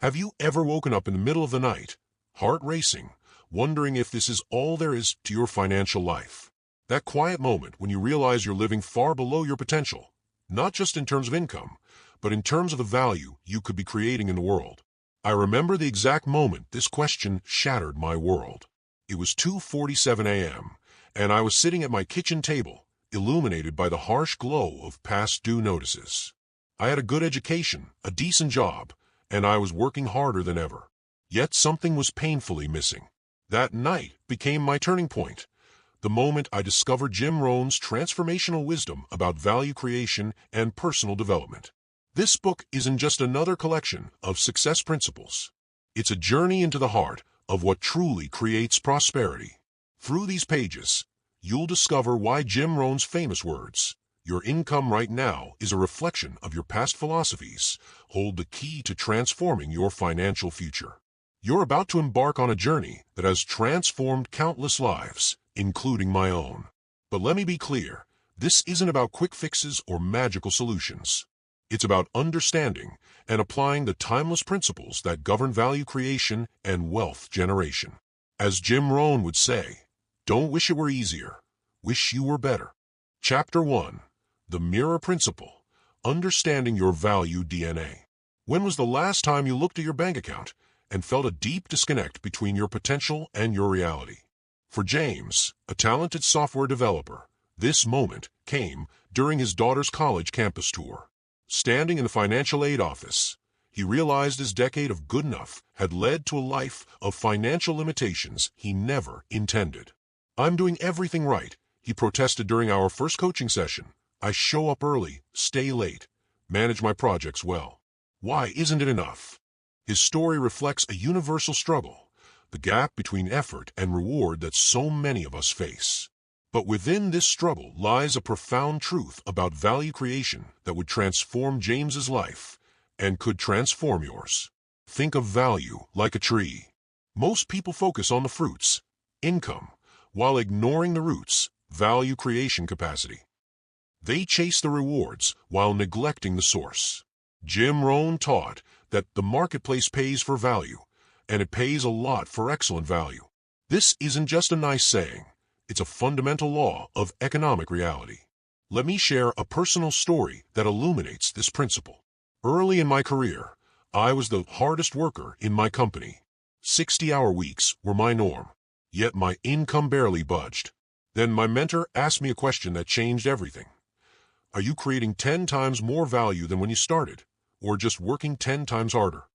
Have you ever woken up in the middle of the night, heart racing, wondering if this is all there is to your financial life? That quiet moment when you realize you're living far below your potential, not just in terms of income, but in terms of the value you could be creating in the world. I remember the exact moment this question shattered my world. It was 2:47 a.m., and I was sitting at my kitchen table, illuminated by the harsh glow of past due notices. I had a good education, a decent job, and I was working harder than ever. Yet something was painfully missing. That night became my turning point, the moment I discovered Jim Rohn's transformational wisdom about value creation and personal development. This book isn't just another collection of success principles. It's a journey into the heart of what truly creates prosperity. Through these pages, you'll discover why Jim Rohn's famous words, "Your income right now is a reflection of your past philosophies," hold the key to transforming your financial future. You're about to embark on a journey that has transformed countless lives, including my own. But let me be clear, this isn't about quick fixes or magical solutions. It's about understanding and applying the timeless principles that govern value creation and wealth generation. As Jim Rohn would say, don't wish it were easier, wish you were better. Chapter 1. The Mirror Principle. Understanding Your Value DNA. When was the last time you looked at your bank account and felt a deep disconnect between your potential and your reality? For James, a talented software developer, this moment came during his daughter's college campus tour. Standing in the financial aid office, he realized his decade of good enough had led to a life of financial limitations he never intended. "I'm doing everything right," he protested during our first coaching session. "I show up early, stay late, manage my projects well. Why isn't it enough?" His story reflects a universal struggle, the gap between effort and reward that so many of us face. But within this struggle lies a profound truth about value creation that would transform James's life and could transform yours. Think of value like a tree. Most people focus on the fruits, income, while ignoring the roots, value creation capacity. They chase the rewards while neglecting the source. Jim Rohn taught that the marketplace pays for value, and it pays a lot for excellent value. This isn't just a nice saying. It's a fundamental law of economic reality. Let me share a personal story that illuminates this principle. Early in my career, I was the hardest worker in my company. 60-hour weeks were my norm, yet my income barely budged. Then my mentor asked me a question that changed everything. Are you creating 10 times more value than when you started, or just working 10 times harder?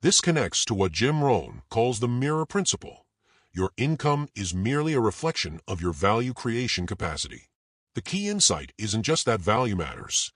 This connects to what Jim Rohn calls the mirror principle. Your income is merely a reflection of your value creation capacity. The key insight isn't just that value matters,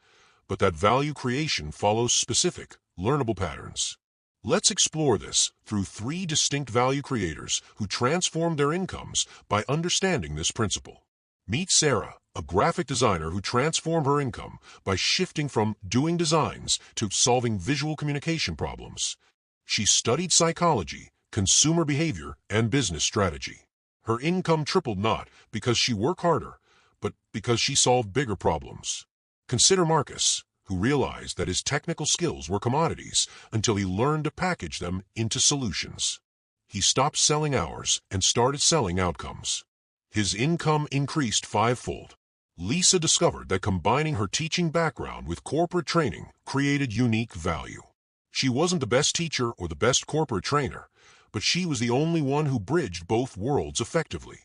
but that value creation follows specific, learnable patterns. Let's explore this through 3 distinct value creators who transformed their incomes by understanding this principle. Meet Sarah, a graphic designer who transformed her income by shifting from doing designs to solving visual communication problems. She studied psychology, consumer behavior, and business strategy. Her income tripled not because she worked harder, but because she solved bigger problems. Consider Marcus, who realized that his technical skills were commodities until he learned to package them into solutions. He stopped selling hours and started selling outcomes. His income increased 5-fold. Lisa discovered that combining her teaching background with corporate training created unique value. She wasn't the best teacher or the best corporate trainer, but she was the only one who bridged both worlds effectively.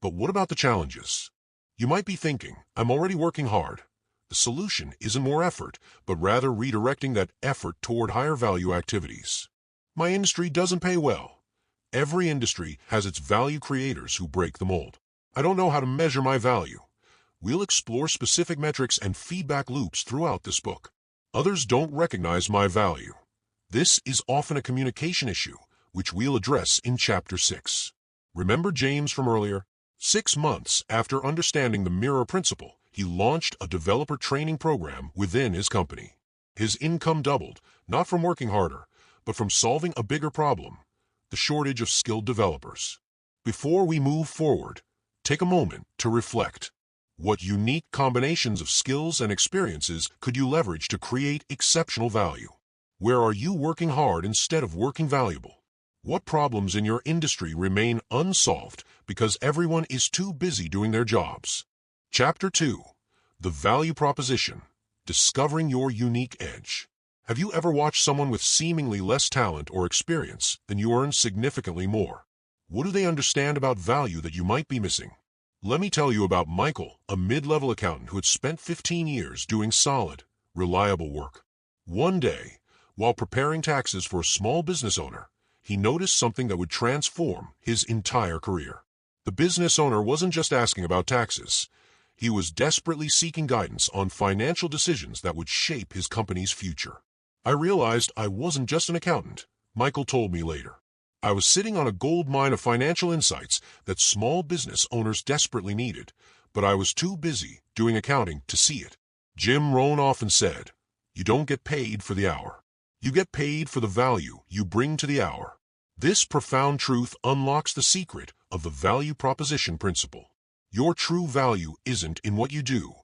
But what about the challenges? You might be thinking, I'm already working hard. The solution isn't more effort, but rather redirecting that effort toward higher value activities. My industry doesn't pay well. Every industry has its value creators who break the mold. I don't know how to measure my value. We'll explore specific metrics and feedback loops throughout this book. Others don't recognize my value. This is often a communication issue, which we'll address in Chapter 6. Remember James from earlier? 6 months after understanding the mirror principle, he launched a developer training program within his company. His income doubled, not from working harder, but from solving a bigger problem, the shortage of skilled developers. Before we move forward, take a moment to reflect. What unique combinations of skills and experiences could you leverage to create exceptional value? Where are you working hard instead of working valuable? What problems in your industry remain unsolved because everyone is too busy doing their jobs? Chapter 2. The Value Proposition. Discovering your unique edge. Have you ever watched someone with seemingly less talent or experience than you earn significantly more? What do they understand about value that you might be missing? Let me tell you about Michael, a mid-level accountant who had spent 15 years doing solid, reliable work. One day, while preparing taxes for a small business owner, he noticed something that would transform his entire career. The business owner wasn't just asking about taxes. He was desperately seeking guidance on financial decisions that would shape his company's future. I realized I wasn't just an accountant, Michael told me later. I was sitting on a gold mine of financial insights that small business owners desperately needed, but I was too busy doing accounting to see it. Jim Rohn often said, "You don't get paid for the hour. You get paid for the value you bring to the hour." This profound truth unlocks the secret of the value proposition principle. Your true value isn't in what you do.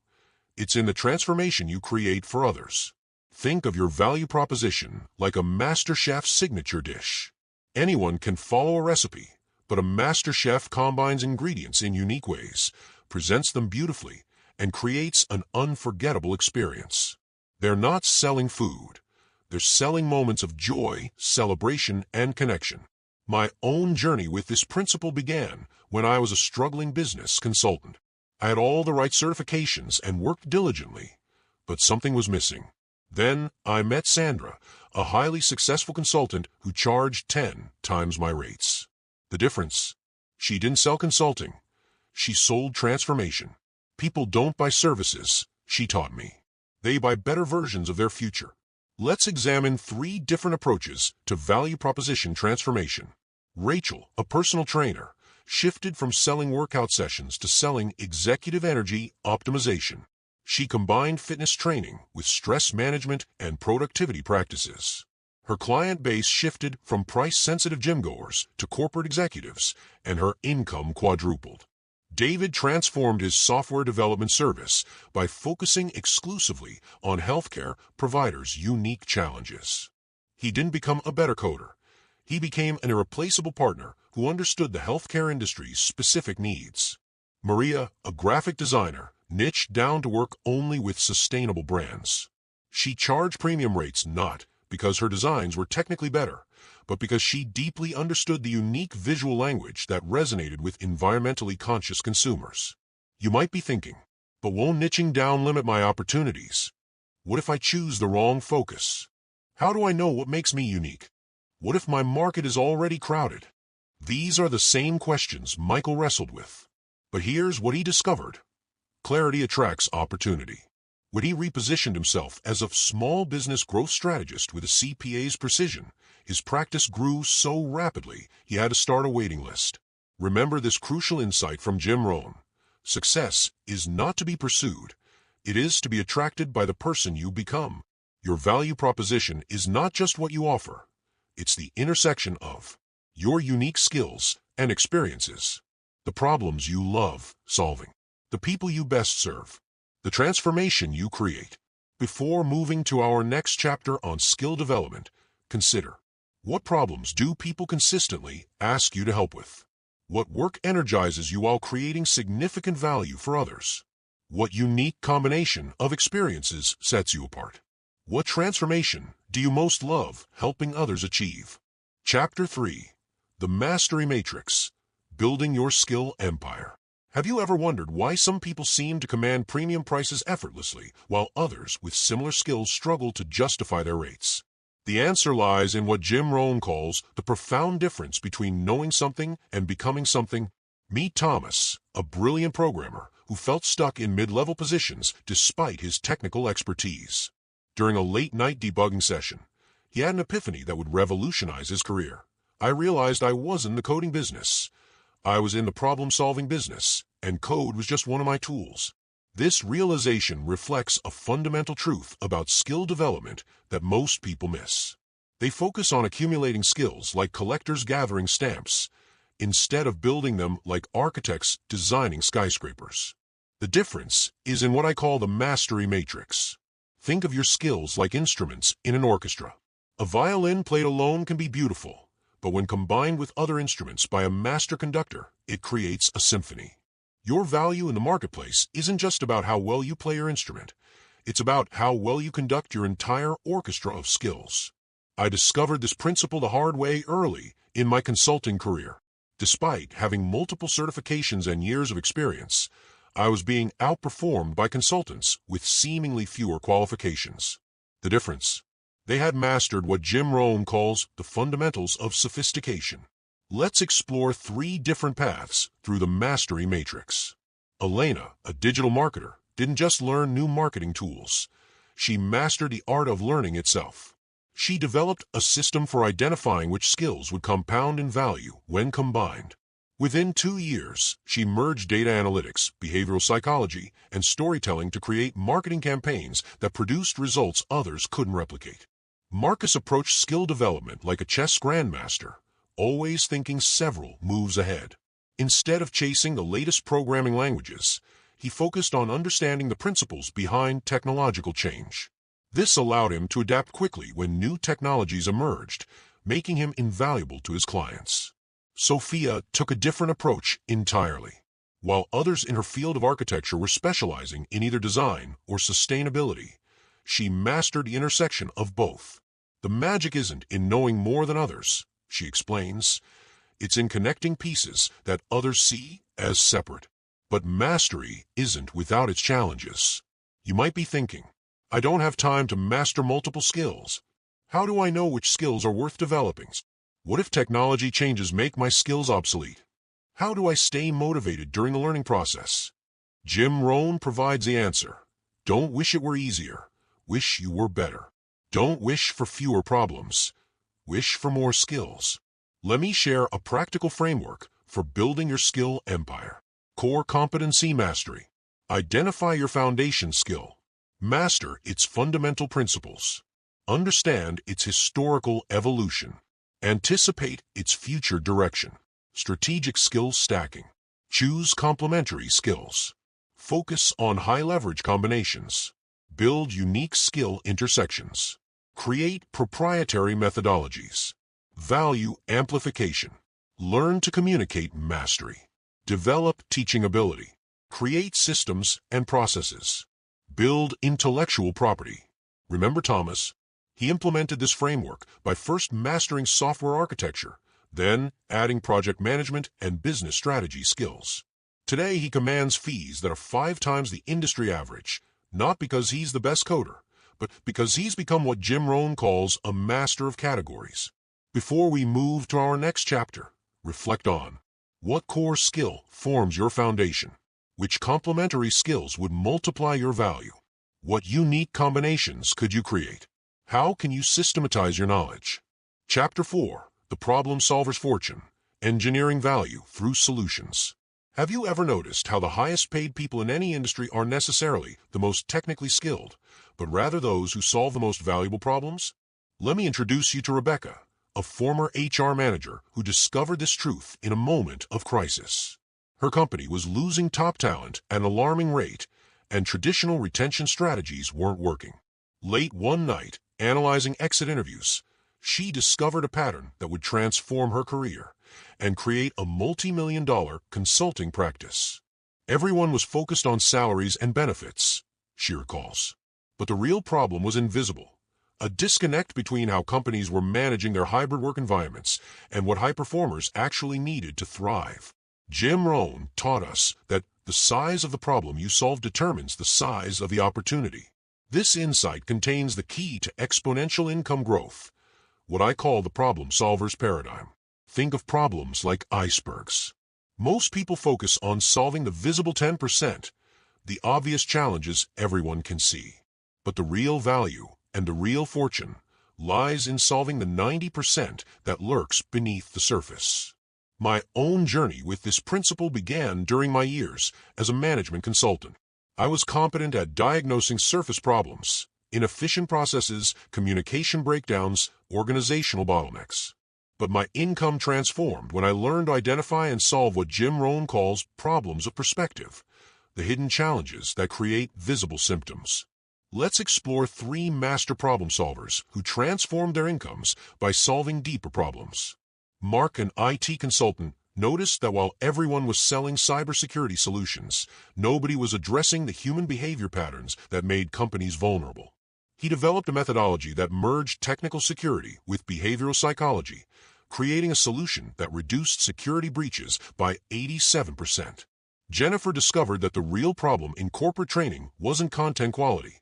It's in the transformation you create for others. Think of your value proposition like a master chef's signature dish. Anyone can follow a recipe, but a master chef combines ingredients in unique ways, presents them beautifully, and creates an unforgettable experience. They're not selling food. They're selling moments of joy, celebration, and connection. My own journey with this principle began when I was a struggling business consultant. I had all the right certifications and worked diligently, but something was missing. Then I met Sandra, a highly successful consultant who charged 10 times my rates. The difference? She didn't sell consulting. She sold transformation. People don't buy services, she taught me. They buy better versions of their future. Let's examine 3 different approaches to value proposition transformation. Rachel, a personal trainer, shifted from selling workout sessions to selling executive energy optimization. She combined fitness training with stress management and productivity practices. Her client base shifted from price-sensitive gym-goers to corporate executives, and her income quadrupled. David transformed his software development service by focusing exclusively on healthcare providers' unique challenges. He didn't become a better coder. He became an irreplaceable partner who understood the healthcare industry's specific needs. Maria, a graphic designer, niched down to work only with sustainable brands. She charged premium rates not because her designs were technically better, but because she deeply understood the unique visual language that resonated with environmentally conscious consumers. You might be thinking, but won't niching down limit my opportunities? What if I choose the wrong focus? How do I know what makes me unique? What if my market is already crowded? These are the same questions Michael wrestled with. But here's what he discovered. Clarity attracts opportunity. When he repositioned himself as a small business growth strategist with a CPA's precision, his practice grew so rapidly he had to start a waiting list. Remember this crucial insight from Jim Rohn. Success is not to be pursued. It is to be attracted by the person you become. Your value proposition is not just what you offer. It's the intersection of your unique skills and experiences, the problems you love solving, the people you best serve, the transformation you create. Before moving to our next chapter on skill development, consider, what problems do people consistently ask you to help with? What work energizes you while creating significant value for others? What unique combination of experiences sets you apart? What transformation do you most love helping others achieve? Chapter 3. The Mastery Matrix. Building Your Skill Empire. Have you ever wondered why some people seem to command premium prices effortlessly, while others with similar skills struggle to justify their rates? The answer lies in what Jim Rohn calls the profound difference between knowing something and becoming something. Meet Thomas, a brilliant programmer who felt stuck in mid-level positions despite his technical expertise. During a late-night debugging session, he had an epiphany that would revolutionize his career. I realized I wasn't in the coding business. I was in the problem-solving business, and code was just one of my tools. This realization reflects a fundamental truth about skill development that most people miss. They focus on accumulating skills like collectors gathering stamps, instead of building them like architects designing skyscrapers. The difference is in what I call the mastery matrix. Think of your skills like instruments in an orchestra. A violin played alone can be beautiful, but when combined with other instruments by a master conductor, it creates a symphony. Your value in the marketplace isn't just about how well you play your instrument. It's about how well you conduct your entire orchestra of skills. I discovered this principle the hard way early in my consulting career. Despite having multiple certifications and years of experience, I was being outperformed by consultants with seemingly fewer qualifications. The difference? They had mastered what Jim Rohn calls the fundamentals of sophistication. Let's explore 3 different paths through the mastery matrix. Elena, a digital marketer, didn't just learn new marketing tools. She mastered the art of learning itself. She developed a system for identifying which skills would compound in value when combined. Within 2 years, she merged data analytics, behavioral psychology, and storytelling to create marketing campaigns that produced results others couldn't replicate. Marcus approached skill development like a chess grandmaster, always thinking several moves ahead. Instead of chasing the latest programming languages, he focused on understanding the principles behind technological change. This allowed him to adapt quickly when new technologies emerged, making him invaluable to his clients. Sophia took a different approach entirely. While others in her field of architecture were specializing in either design or sustainability, she mastered the intersection of both. The magic isn't in knowing more than others, she explains. It's in connecting pieces that others see as separate. But mastery isn't without its challenges. You might be thinking, I don't have time to master multiple skills. How do I know which skills are worth developing? What if technology changes make my skills obsolete? How do I stay motivated during the learning process? Jim Rohn provides the answer. Don't wish it were easier. Wish you were better. Don't wish for fewer problems. Wish for more skills. Let me share a practical framework for building your skill empire. Core competency mastery. Identify your foundation skill. Master its fundamental principles. Understand its historical evolution. Anticipate its future direction. Strategic skill stacking. Choose complementary skills. Focus on high-leverage combinations. Build unique skill intersections. Create proprietary methodologies. Value amplification. Learn to communicate mastery. Develop teaching ability. Create systems and processes. Build intellectual property. Remember Thomas? He implemented this framework by first mastering software architecture, then adding project management and business strategy skills. Today he commands fees that are 5 times the industry average, not because he's the best coder, but because he's become what Jim Rohn calls a master of categories. Before we move to our next chapter, reflect on what core skill forms your foundation, which complementary skills would multiply your value, what unique combinations could you create, how can you systematize your knowledge. Chapter 4, The Problem Solver's Fortune, Engineering Value Through Solutions. Have you ever noticed how the highest paid people in any industry are necessarily the most technically skilled, but rather those who solve the most valuable problems? Let me introduce you to Rebecca, a former HR manager who discovered this truth in a moment of crisis. Her company was losing top talent at an alarming rate, and traditional retention strategies weren't working. Late one night, analyzing exit interviews, she discovered a pattern that would transform her career and create a multi-million-dollar consulting practice. Everyone was focused on salaries and benefits, she recalls. But the real problem was invisible. A disconnect between how companies were managing their hybrid work environments and what high performers actually needed to thrive. Jim Rohn taught us that the size of the problem you solve determines the size of the opportunity. This insight contains the key to exponential income growth, what I call the problem solver's paradigm. Think of problems like icebergs. Most people focus on solving the visible 10%, the obvious challenges everyone can see. But the real value and the real fortune lies in solving the 90% that lurks beneath the surface. My own journey with this principle began during my years as a management consultant. I was competent at diagnosing surface problems, inefficient processes, communication breakdowns, organizational bottlenecks. But my income transformed when I learned to identify and solve what Jim Rohn calls problems of perspective, the hidden challenges that create visible symptoms. Let's explore 3 master problem solvers who transformed their incomes by solving deeper problems. Mark, an IT consultant, noticed that while everyone was selling cybersecurity solutions, nobody was addressing the human behavior patterns that made companies vulnerable. He developed a methodology that merged technical security with behavioral psychology, creating a solution that reduced security breaches by 87%. Jennifer discovered that the real problem in corporate training wasn't content quality.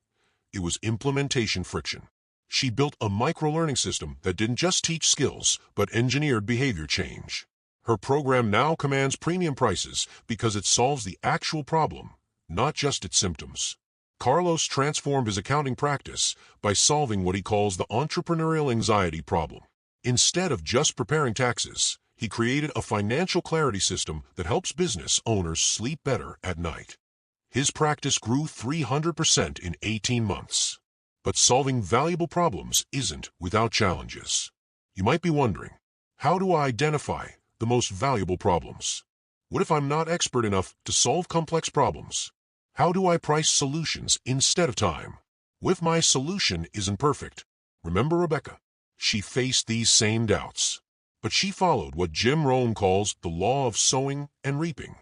It was implementation friction. She built a micro-learning system that didn't just teach skills, but engineered behavior change. Her program now commands premium prices because it solves the actual problem, not just its symptoms. Carlos transformed his accounting practice by solving what he calls the entrepreneurial anxiety problem. Instead of just preparing taxes, he created a financial clarity system that helps business owners sleep better at night. His practice grew 300% in 18 months. But solving valuable problems isn't without challenges. You might be wondering, how do I identify the most valuable problems? What if I'm not expert enough to solve complex problems? How do I price solutions instead of time? What if my solution isn't perfect? Remember Rebecca? She faced these same doubts. But she followed what Jim Rohn calls the law of sowing and reaping.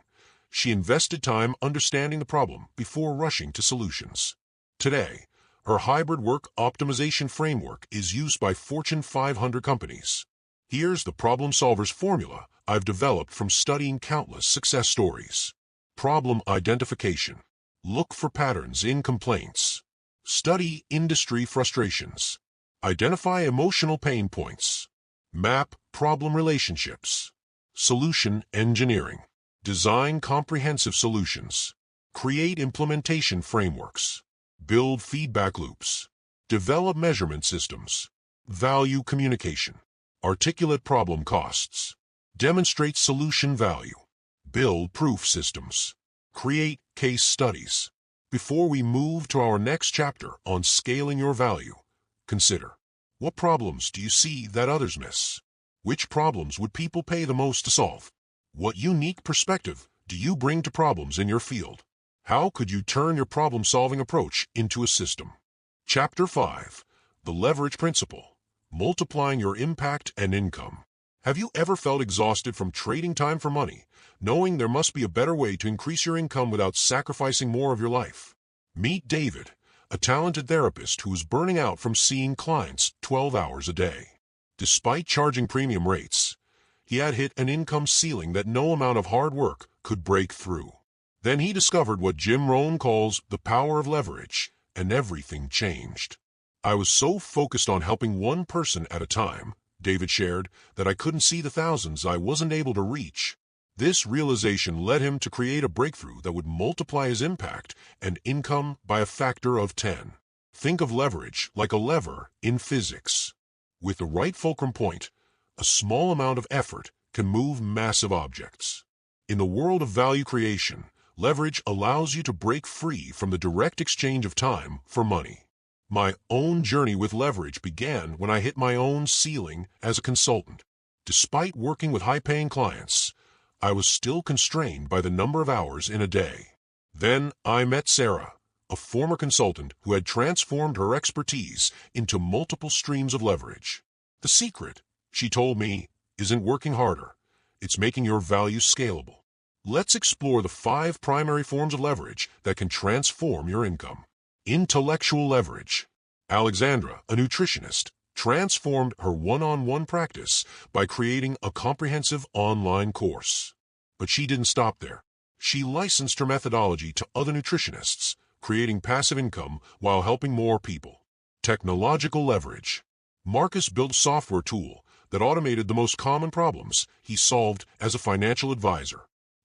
She invested time understanding the problem before rushing to solutions. Today, her hybrid work optimization framework is used by Fortune 500 companies. Here's the problem solver's formula I've developed from studying countless success stories. Problem identification. Look for patterns in complaints. Study industry frustrations. Identify emotional pain points. Map problem relationships. Solution engineering. Design comprehensive solutions. Create implementation frameworks. Build feedback loops. Develop measurement systems. Value communication. Articulate problem costs. Demonstrate solution value. Build proof systems. Create case studies. Before we move to our next chapter on scaling your value, consider, what problems do you see that others miss? Which problems would people pay the most to solve? What unique perspective do you bring to problems in your field? How could you turn your problem-solving approach into a system? Chapter 5. The Leverage Principle. Multiplying your impact and income. Have you ever felt exhausted from trading time for money, knowing there must be a better way to increase your income without sacrificing more of your life? Meet David, a talented therapist who is burning out from seeing clients 12 hours a day. Despite charging premium rates, he had hit an income ceiling that no amount of hard work could break through. Then he discovered what Jim Rohn calls the power of leverage, and everything changed. I was so focused on helping one person at a time, David shared, that I couldn't see the thousands I wasn't able to reach. This realization led him to create a breakthrough that would multiply his impact and income by a factor of 10. Think of leverage like a lever in physics. With the right fulcrum point, a small amount of effort can move massive objects. In the world of value creation, leverage allows you to break free from the direct exchange of time for money. My own journey with leverage began when I hit my own ceiling as a consultant. Despite working with high-paying clients, I was still constrained by the number of hours in a day. Then I met Sarah, a former consultant who had transformed her expertise into multiple streams of leverage. The secret, she told me, isn't working harder. It's making your value scalable. Let's explore the 5 primary forms of leverage that can transform your income. Intellectual leverage. Alexandra, a nutritionist, transformed her one-on-one practice by creating a comprehensive online course. But she didn't stop there. She licensed her methodology to other nutritionists, creating passive income while helping more people. Technological leverage. Marcus built a software tool that automated the most common problems he solved as a financial advisor.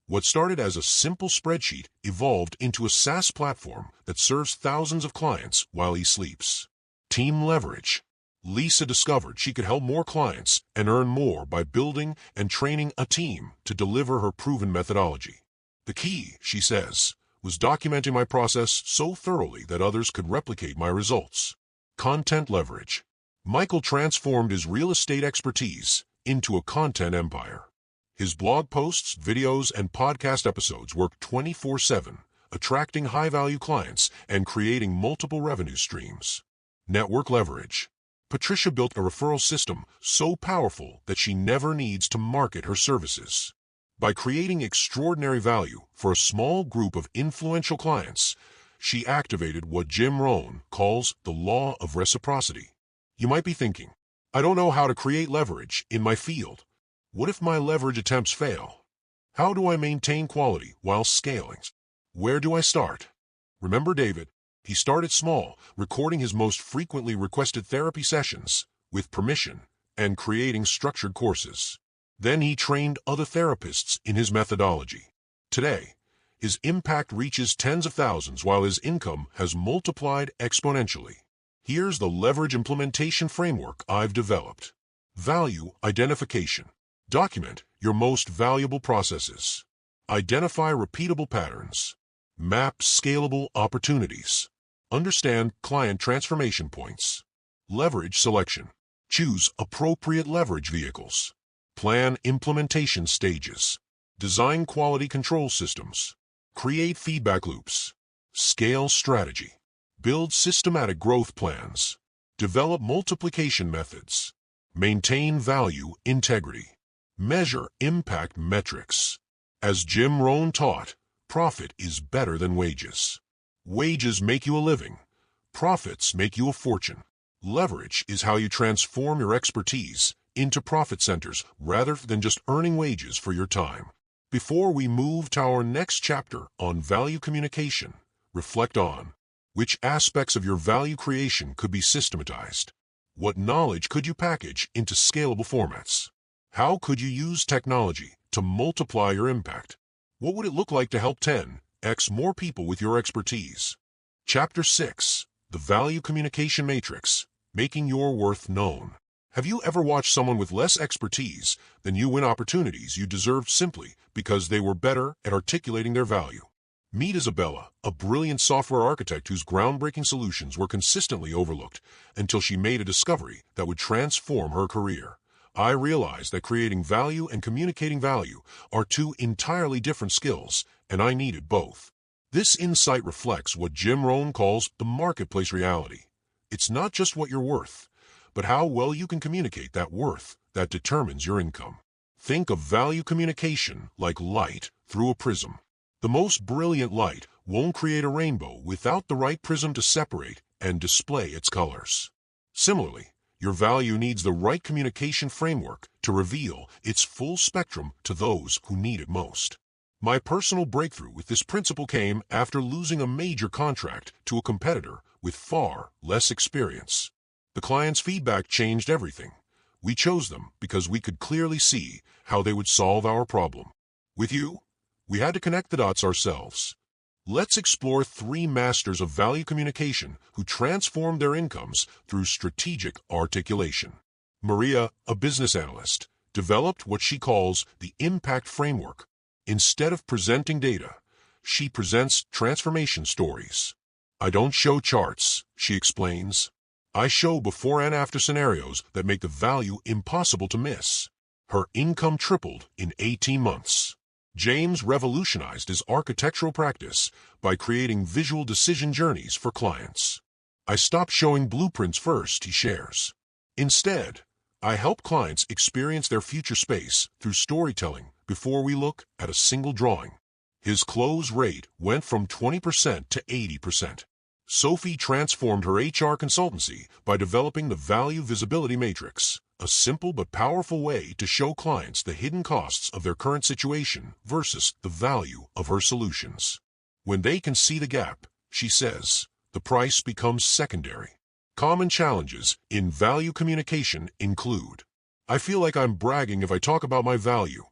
What started as a simple spreadsheet evolved into a SaaS platform that serves thousands of clients while he sleeps. Team leverage. Lisa discovered she could help more clients and earn more by building and training a team to deliver her proven methodology. The key, she says, was documenting my process so thoroughly that others could replicate my results. Content leverage. Michael transformed his real estate expertise into a content empire. His blog posts, videos, and podcast episodes worked 24/7, attracting high-value clients, and creating multiple revenue streams. Network leverage. Patricia built a referral system so powerful that she never needs to market her services. By creating extraordinary value for a small group of influential clients, she activated what Jim Rohn calls the law of reciprocity. You might be thinking, I don't know how to create leverage in my field. What if my leverage attempts fail? How do I maintain quality while scaling? Where do I start? Remember David? He started small, recording his most frequently requested therapy sessions, with permission, and creating structured courses. Then he trained other therapists in his methodology. Today, his impact reaches tens of thousands while his income has multiplied exponentially. Here's the leverage implementation framework I've developed. Value identification. Document your most valuable processes. Identify repeatable patterns. Map scalable opportunities. Understand client transformation points. Leverage selection. Choose appropriate leverage vehicles. Plan implementation stages. Design quality control systems. Create feedback loops. Scale strategy. Build systematic growth plans. Develop multiplication methods. Maintain value integrity. Measure impact metrics. As Jim Rohn taught, profit is better than wages. Wages make you a living. Profits make you a fortune. Leverage is how you transform your expertise into profit centers rather than just earning wages for your time. Before we move to our next chapter on value communication, reflect on which aspects of your value creation could be systematized. What knowledge could you package into scalable formats? How could you use technology to multiply your impact? What would it look like to help 10x more people with your expertise? Chapter 6. The Value Communication Matrix, Making Your Worth Known. Have you ever watched someone with less expertise than you win opportunities you deserved simply because they were better at articulating their value? Meet Isabella, a brilliant software architect whose groundbreaking solutions were consistently overlooked until she made a discovery that would transform her career. I realized that creating value and communicating value are two entirely different skills, and I needed both. This insight reflects what Jim Rohn calls the marketplace reality. It's not just what you're worth, but how well you can communicate that worth that determines your income. Think of value communication like light through a prism. The most brilliant light won't create a rainbow without the right prism to separate and display its colors. Similarly, your value needs the right communication framework to reveal its full spectrum to those who need it most. My personal breakthrough with this principle came after losing a major contract to a competitor with far less experience. The client's feedback changed everything. We chose them because we could clearly see how they would solve our problem. With you, we had to connect the dots ourselves. Let's explore 3 masters of value communication who transformed their incomes through strategic articulation. Maria, a business analyst, developed what she calls the impact framework. Instead of presenting data, she presents transformation stories. I don't show charts, she explains. I show before and after scenarios that make the value impossible to miss. Her income tripled in 18 months. James revolutionized his architectural practice by creating visual decision journeys for clients. I stopped showing blueprints first, he shares. Instead, I help clients experience their future space through storytelling before we look at a single drawing. His close rate went from 20% to 80%. Sophie transformed her HR consultancy by developing the Value Visibility Matrix, a simple but powerful way to show clients the hidden costs of their current situation versus the value of her solutions. When they can see the gap, she says, the price becomes secondary. Common challenges in value communication include: I feel like I'm bragging if I talk about my value.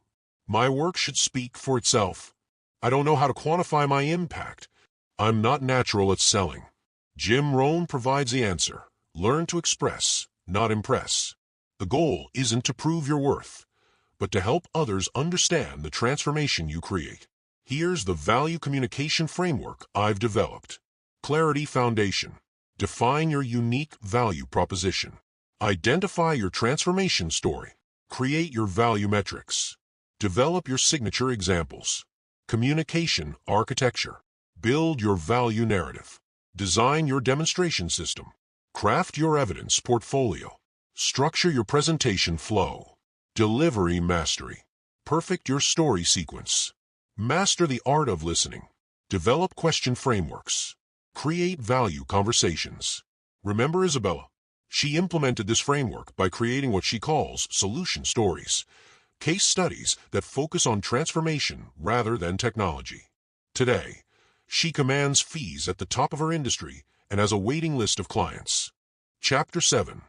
My work should speak for itself. I don't know how to quantify my impact. I'm not natural at selling. Jim Rohn provides the answer. Learn to express, not impress. The goal isn't to prove your worth, but to help others understand the transformation you create. Here's the value communication framework I've developed. Clarity Foundation. Define your unique value proposition. Identify your transformation story. Create your value metrics. Develop your signature examples. Communication architecture. Build your value narrative. Design your demonstration system. Craft your evidence portfolio. Structure your presentation flow. Delivery mastery. Perfect your story sequence. Master the art of listening. Develop question frameworks. Create value conversations. Remember Isabella? She implemented this framework by creating what she calls solution stories, case studies that focus on transformation rather than technology. Today, she commands fees at the top of her industry and has a waiting list of clients. Chapter 7.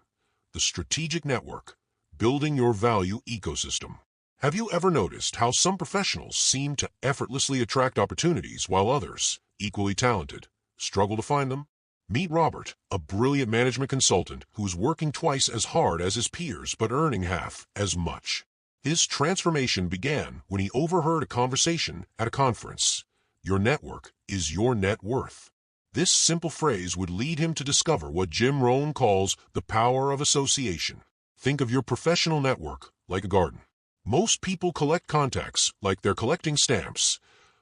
The Strategic Network. Building Your Value Ecosystem. Have you ever noticed how some professionals seem to effortlessly attract opportunities while others, equally talented, struggle to find them? Meet Robert, a brilliant management consultant who is working twice as hard as his peers but earning half as much. His transformation began when he overheard a conversation at a conference. Your network is your net worth. This simple phrase would lead him to discover what Jim Rohn calls the power of association. Think of your professional network like a garden. Most people collect contacts like they're collecting stamps,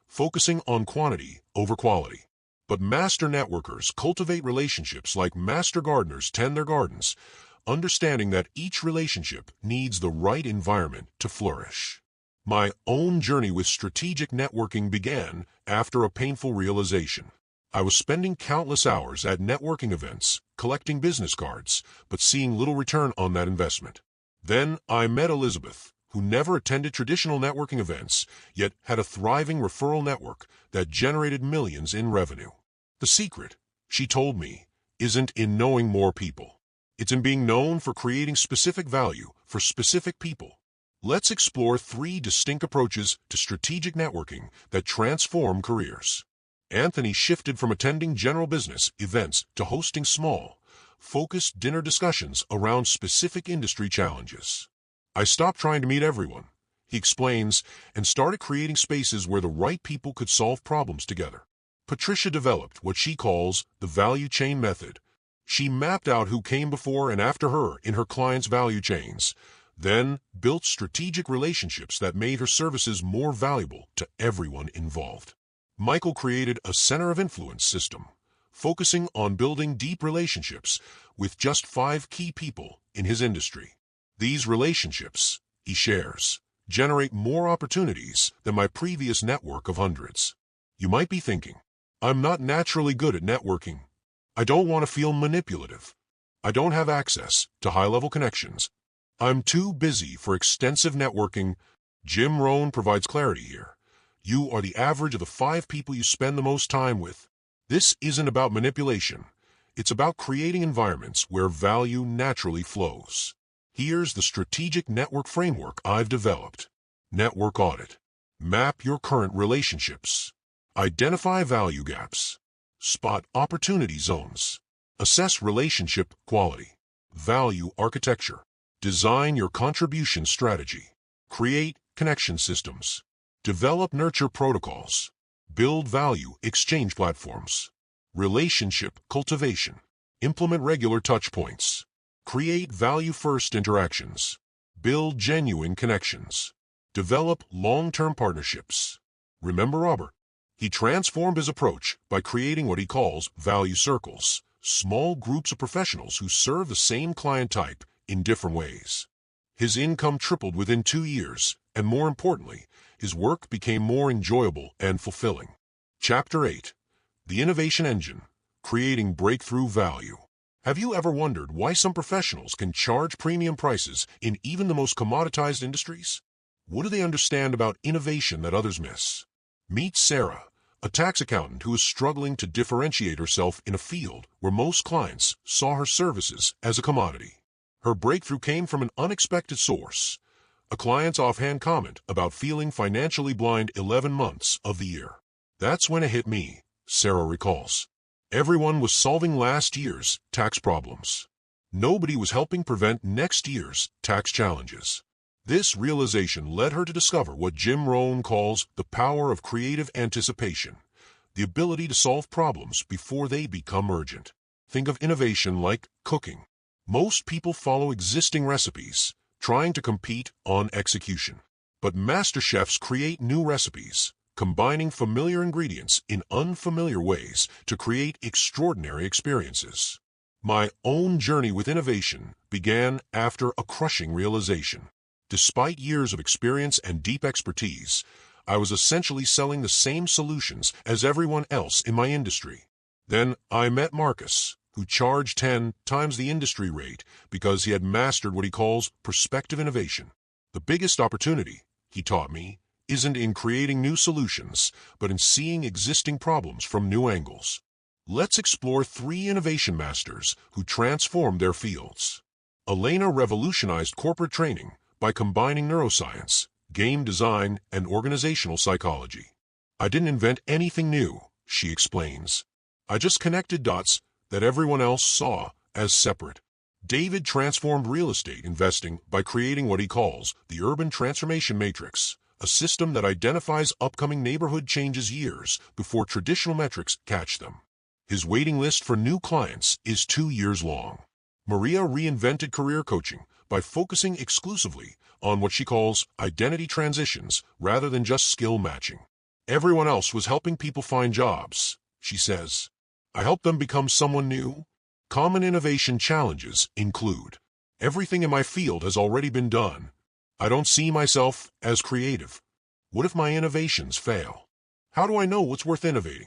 focusing on quantity over quality. But master networkers cultivate relationships like master gardeners tend their gardens, understanding that each relationship needs the right environment to flourish. My own journey with strategic networking began after a painful realization. I was spending countless hours at networking events, collecting business cards, but seeing little return on that investment. Then I met Elizabeth, who never attended traditional networking events, yet had a thriving referral network that generated millions in revenue. The secret, she told me, isn't in knowing more people. It's in being known for creating specific value for specific people. Let's explore 3 distinct approaches to strategic networking that transform careers. Anthony shifted from attending general business events to hosting small, focused dinner discussions around specific industry challenges. I stopped trying to meet everyone, he explains, and started creating spaces where the right people could solve problems together. Patricia developed what she calls the value chain method. She mapped out who came before and after her in her clients' value chains, then built strategic relationships that made her services more valuable to everyone involved. Michael created a center of influence system, focusing on building deep relationships with just 5 key people in his industry. These relationships, he shares, generate more opportunities than my previous network of hundreds. You might be thinking, I'm not naturally good at networking. I don't want to feel manipulative. I don't have access to high-level connections. I'm too busy for extensive networking. Jim Rohn provides clarity here. You are the average of the 5 people you spend the most time with. This isn't about manipulation. It's about creating environments where value naturally flows. Here's the strategic network framework I've developed. Network audit. Map your current relationships. Identify value gaps. Spot opportunity zones. Assess relationship quality. Value architecture. Design your contribution strategy. Create connection systems. Develop nurture protocols. Build value exchange platforms. Relationship cultivation. Implement regular touch points. Create value-first interactions. Build genuine connections. Develop long-term partnerships. Remember Robert? He transformed his approach by creating what he calls value circles, small groups of professionals who serve the same client type in different ways. His income tripled within 2 years, and more importantly, his work became more enjoyable and fulfilling. Chapter 8. The Innovation Engine. Creating Breakthrough Value. Have you ever wondered why some professionals can charge premium prices in even the most commoditized industries? What do they understand about innovation that others miss? Meet Sarah, a tax accountant who is struggling to differentiate herself in a field where most clients saw her services as a commodity. Her breakthrough came from an unexpected source, a client's offhand comment about feeling financially blind 11 months of the year. That's when it hit me, Sarah recalls. Everyone was solving last year's tax problems. Nobody was helping prevent next year's tax challenges. This realization led her to discover what Jim Rohn calls the power of creative anticipation, the ability to solve problems before they become urgent. Think of innovation like cooking. Most people follow existing recipes, trying to compete on execution. But master chefs create new recipes, combining familiar ingredients in unfamiliar ways to create extraordinary experiences. My own journey with innovation began after a crushing realization. Despite years of experience and deep expertise, I was essentially selling the same solutions as everyone else in my industry. Then I met Marcus, who charged 10 times the industry rate because he had mastered what he calls perspective innovation. The biggest opportunity, he taught me, isn't in creating new solutions, but in seeing existing problems from new angles. Let's explore 3 innovation masters who transformed their fields. Elena revolutionized corporate training by combining neuroscience, game design, and organizational psychology. I didn't invent anything new, she explains. I just connected dots that everyone else saw as separate. David transformed real estate investing by creating what he calls the Urban Transformation Matrix, a system that identifies upcoming neighborhood changes years before traditional metrics catch them. His waiting list for new clients is 2 years long. Maria reinvented career coaching by focusing exclusively on what she calls identity transitions rather than just skill matching. Everyone else was helping people find jobs, she says. I helped them become someone new. Common innovation challenges include: everything in my field has already been done. I don't see myself as creative. What if my innovations fail? How do I know what's worth innovating?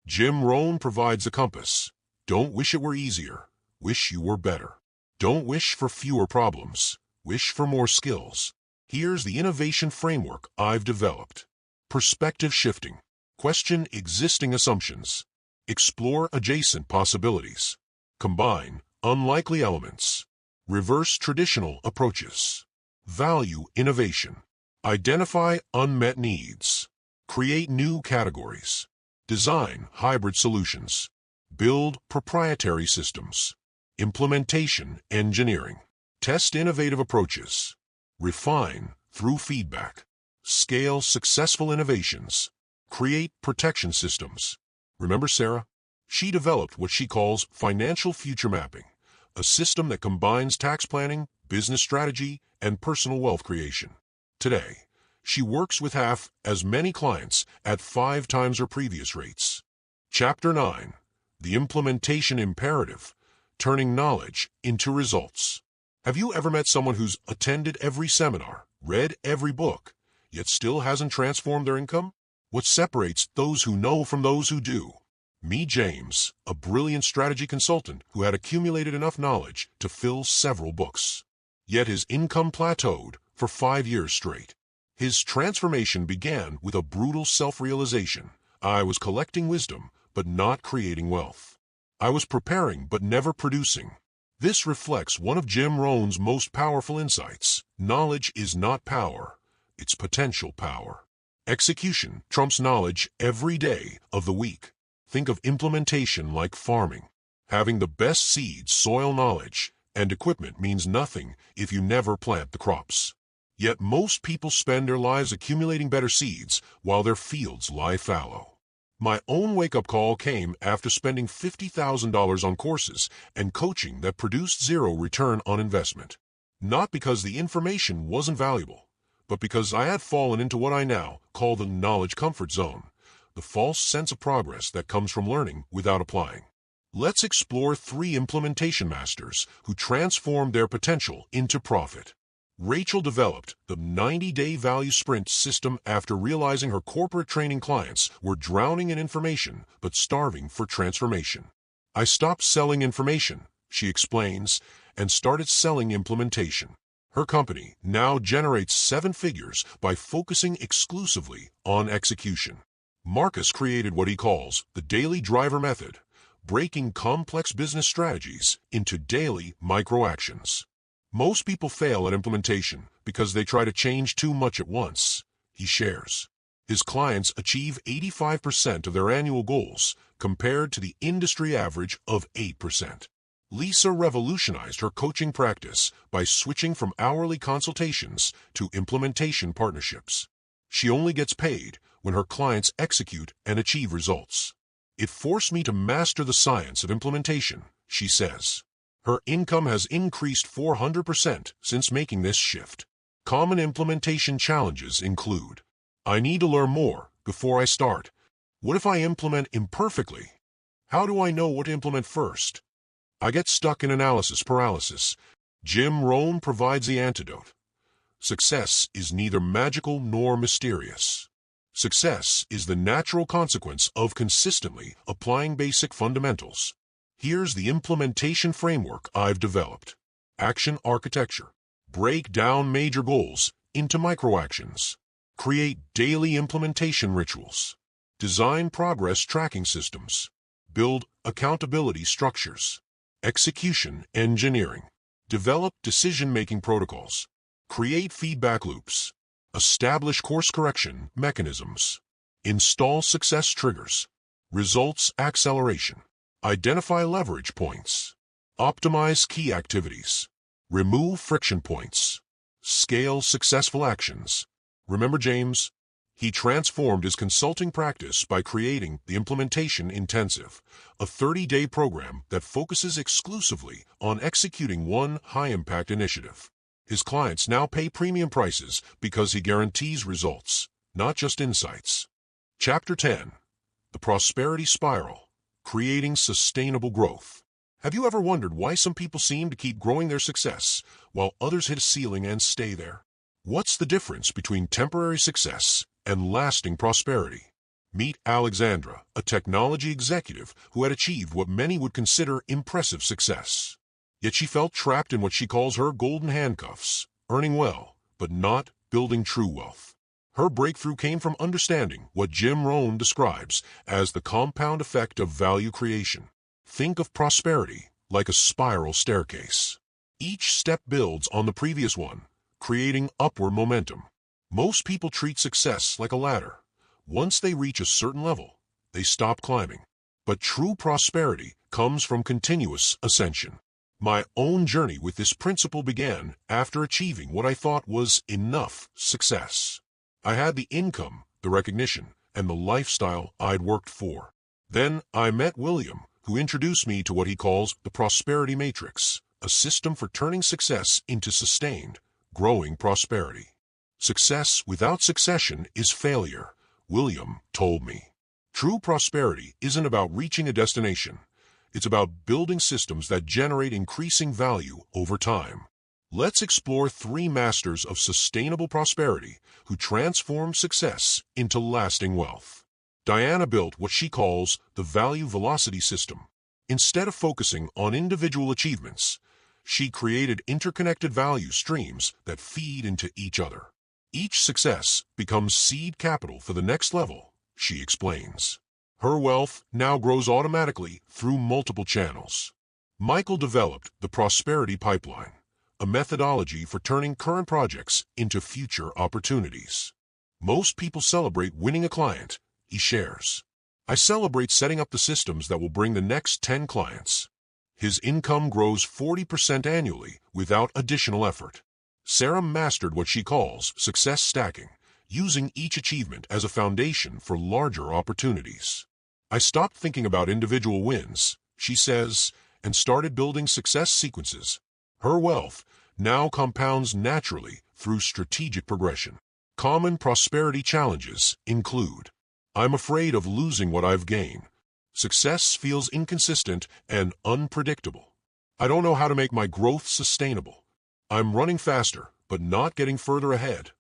Jim Rohn provides a compass. Don't wish it were easier. Wish you were better. Don't wish for fewer problems. Wish for more skills. Here's the innovation framework I've developed. Perspective shifting. Question existing assumptions. Explore adjacent possibilities. Combine unlikely elements. Reverse traditional approaches. Value innovation. Identify unmet needs. Create new categories. Design hybrid solutions. Build proprietary systems. Implementation engineering. Test innovative approaches. Refine through feedback. Scale successful innovations. Create protection systems. Remember Sarah? She developed what she calls financial future mapping, a system that combines tax planning, business strategy, and personal wealth creation. Today, she works with half as many clients at 5 times her previous rates. Chapter 9. The Implementation Imperative, Turning Knowledge into Results. Have you ever met someone who's attended every seminar, read every book, yet still hasn't transformed their income? What separates those who know from those who do? Meet James, a brilliant strategy consultant who had accumulated enough knowledge to fill several books. Yet his income plateaued for 5 years straight. His transformation began with a brutal self-realization. I was collecting wisdom, but not creating wealth. I was preparing, but never producing. This reflects one of Jim Rohn's most powerful insights. Knowledge is not power, it's potential power. Execution trumps knowledge every day of the week. Think of implementation like farming. Having the best seeds, soil knowledge, and equipment means nothing if you never plant the crops. Yet most people spend their lives accumulating better seeds while their fields lie fallow. My own wake-up call came after spending $50,000 on courses and coaching that produced zero return on investment. Not because the information wasn't valuable, but because I had fallen into what I now call the knowledge comfort zone, the false sense of progress that comes from learning without applying. Let's explore 3 implementation masters who transformed their potential into profit. Rachel developed the 90-day value sprint system after realizing her corporate training clients were drowning in information but starving for transformation. I stopped selling information, she explains, and started selling implementation. Her company now generates 7 figures by focusing exclusively on execution. Marcus created what he calls the daily driver method, breaking complex business strategies into daily micro-actions. Most people fail at implementation because they try to change too much at once, he shares. His clients achieve 85% of their annual goals compared to the industry average of 8%. Lisa revolutionized her coaching practice by switching from hourly consultations to implementation partnerships. She only gets paid when her clients execute and achieve results. It forced me to master the science of implementation, she says. Her income has increased 400% since making this shift. Common implementation challenges include: I need to learn more Before I start, what if I implement imperfectly? How do I know what to implement first? I get stuck in analysis paralysis. Jim Rohn provides the antidote. Success is neither magical nor mysterious. Success is the natural consequence of consistently applying basic fundamentals. Here's the implementation framework I've developed. Action architecture. Break down major goals into micro-actions. Create daily implementation rituals. Design progress tracking systems. Build accountability structures. Execution engineering. Develop decision-making protocols. Create feedback loops. Establish course correction mechanisms. Install success triggers. Results acceleration. Identify leverage points. Optimize key activities. Remove friction points. Scale successful actions. Remember James? He transformed his consulting practice by creating the Implementation Intensive, a 30-day program that focuses exclusively on executing one high-impact initiative. His clients now pay premium prices because he guarantees results, not just insights. Chapter 10. The Prosperity Spiral. Creating Sustainable Growth. Have you ever wondered why some people seem to keep growing their success while others hit a ceiling and stay there? What's the difference between temporary success and lasting prosperity? Meet Alexandra, a technology executive who had achieved what many would consider impressive success. Yet she felt trapped in what she calls her golden handcuffs, earning well, but not building true wealth. Her breakthrough came from understanding what Jim Rohn describes as the compound effect of value creation. Think of prosperity like a spiral staircase. Each step builds on the previous one, creating upward momentum. Most people treat success like a ladder. Once they reach a certain level, they stop climbing. But true prosperity comes from continuous ascension. My own journey with this principle began after achieving what I thought was enough success. I had the income, the recognition, and the lifestyle I'd worked for. Then I met William, who introduced me to what he calls the Prosperity Matrix, a system for turning success into sustained, growing prosperity. Success without succession is failure, William told me. True prosperity isn't about reaching a destination. It's about building systems that generate increasing value over time. Let's explore 3 masters of sustainable prosperity who transformed success into lasting wealth. Diana built what she calls the value velocity system. Instead of focusing on individual achievements, she created interconnected value streams that feed into each other. Each success becomes seed capital for the next level, she explains. Her wealth now grows automatically through multiple channels. Michael developed the Prosperity Pipeline, a methodology for turning current projects into future opportunities. Most people celebrate winning a client, he shares. I celebrate setting up the systems that will bring the next 10 clients. His income grows 40% annually without additional effort. Sarah mastered what she calls success stacking, using each achievement as a foundation for larger opportunities. I stopped thinking about individual wins, she says, and started building success sequences. Her wealth now compounds naturally through strategic progression. Common prosperity challenges include: I'm afraid of losing what I've gained. Success feels inconsistent and unpredictable. I don't know how to make my growth sustainable. I'm running faster, but not getting further ahead.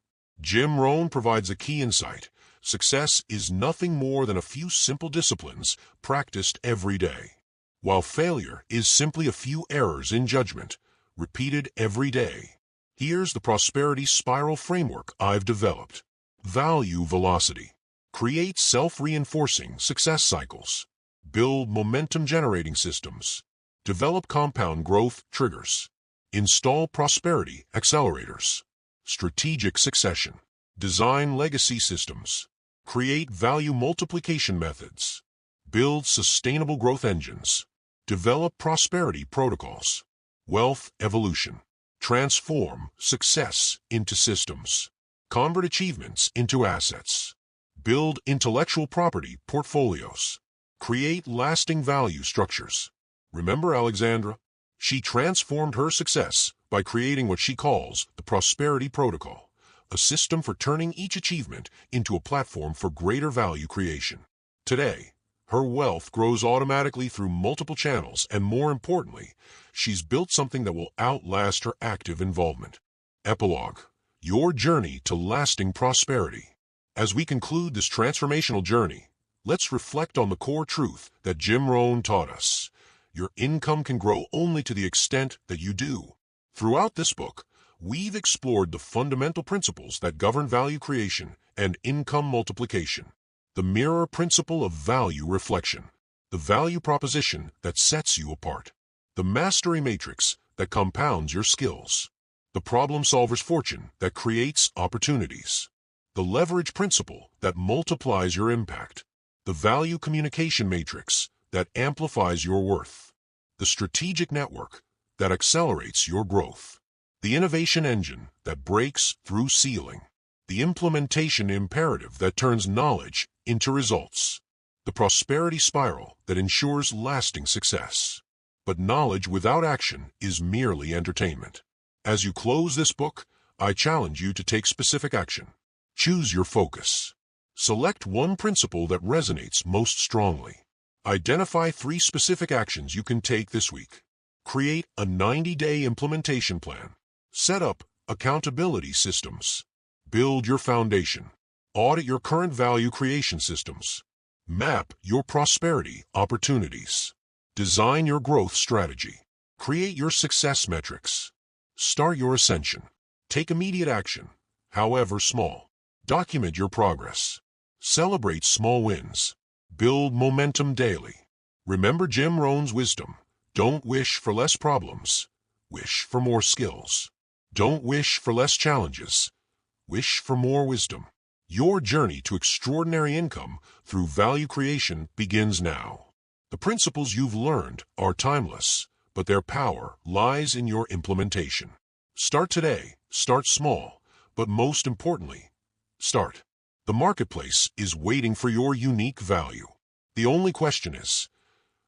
Jim Rohn provides a key insight. Success is nothing more than a few simple disciplines practiced every day, while failure is simply a few errors in judgment, repeated every day. Here's the prosperity spiral framework I've developed. Value velocity. Create self-reinforcing success cycles. Build momentum-generating systems. Develop compound growth triggers. Install prosperity accelerators. Strategic succession. Design legacy systems. Create value multiplication methods. Build sustainable growth engines. Develop prosperity protocols. Wealth evolution. Transform success into systems. Convert achievements into assets. Build intellectual property portfolios. Create lasting value structures. Remember Alexandra? She transformed her success by creating what she calls the Prosperity Protocol, a system for turning each achievement into a platform for greater value creation. Today, her wealth grows automatically through multiple channels, and more importantly, she's built something that will outlast her active involvement. Epilogue: Your journey to lasting prosperity. As we conclude this transformational journey, let's reflect on the core truth that Jim Rohn taught us. Your income can grow only to the extent that you do. Throughout this book, we've explored the fundamental principles that govern value creation and income multiplication. The mirror principle of value reflection, the value proposition that sets you apart, the mastery matrix that compounds your skills, the problem solver's fortune that creates opportunities, the leverage principle that multiplies your impact, the value communication matrix that amplifies your worth, the strategic network that accelerates your growth, the innovation engine that breaks through ceiling, the implementation imperative that turns knowledge into results, the prosperity spiral that ensures lasting success. But knowledge without action is merely entertainment. As you close this book, I challenge you to take specific action. Choose your focus. Select one principle that resonates most strongly. Identify 3 specific actions you can take this week. Create a 90-day implementation plan. Set up accountability systems. Build your foundation. Audit your current value creation systems. Map your prosperity opportunities. Design your growth strategy. Create your success metrics. Start your ascension. Take immediate action, however small. Document your progress. Celebrate small wins. Build momentum daily. Remember Jim Rohn's wisdom. Don't wish for less problems. Wish for more skills. Don't wish for less challenges. Wish for more wisdom. Your journey to extraordinary income through value creation begins now. The principles you've learned are timeless, but their power lies in your implementation. Start today, start small, but most importantly, start. The marketplace is waiting for your unique value. The only question is,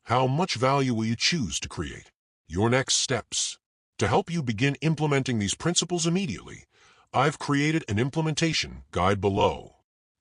how much value will you choose to create? Your next steps. To help you begin implementing these principles immediately, I've created an implementation guide below.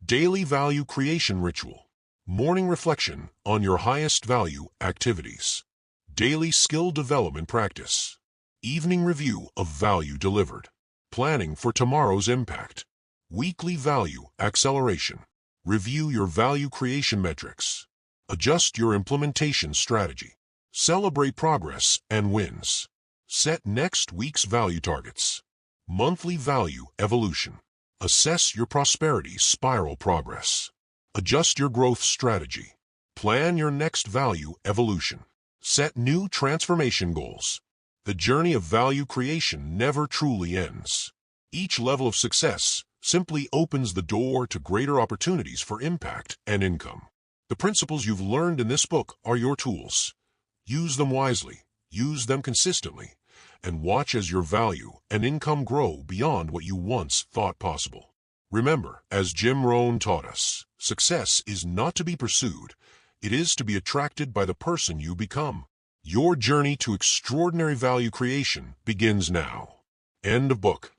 Daily Value Creation Ritual. Morning reflection on your highest value activities. Daily skill development practice. Evening review of value delivered. Planning for tomorrow's impact. Weekly value acceleration. Review your value creation metrics. Adjust your implementation strategy. Celebrate progress and wins. Set next week's value targets. Monthly value evolution. Assess your prosperity spiral progress. Adjust your growth strategy. Plan your next value evolution. Set new transformation goals. The journey of value creation never truly ends. Each level of success simply opens the door to greater opportunities for impact and income. The principles you've learned in this book are your tools. Use them wisely, use them consistently, and watch as your value and income grow beyond what you once thought possible. Remember, as Jim Rohn taught us, success is not to be pursued, it is to be attracted by the person you become. Your journey to extraordinary value creation begins now. End of book.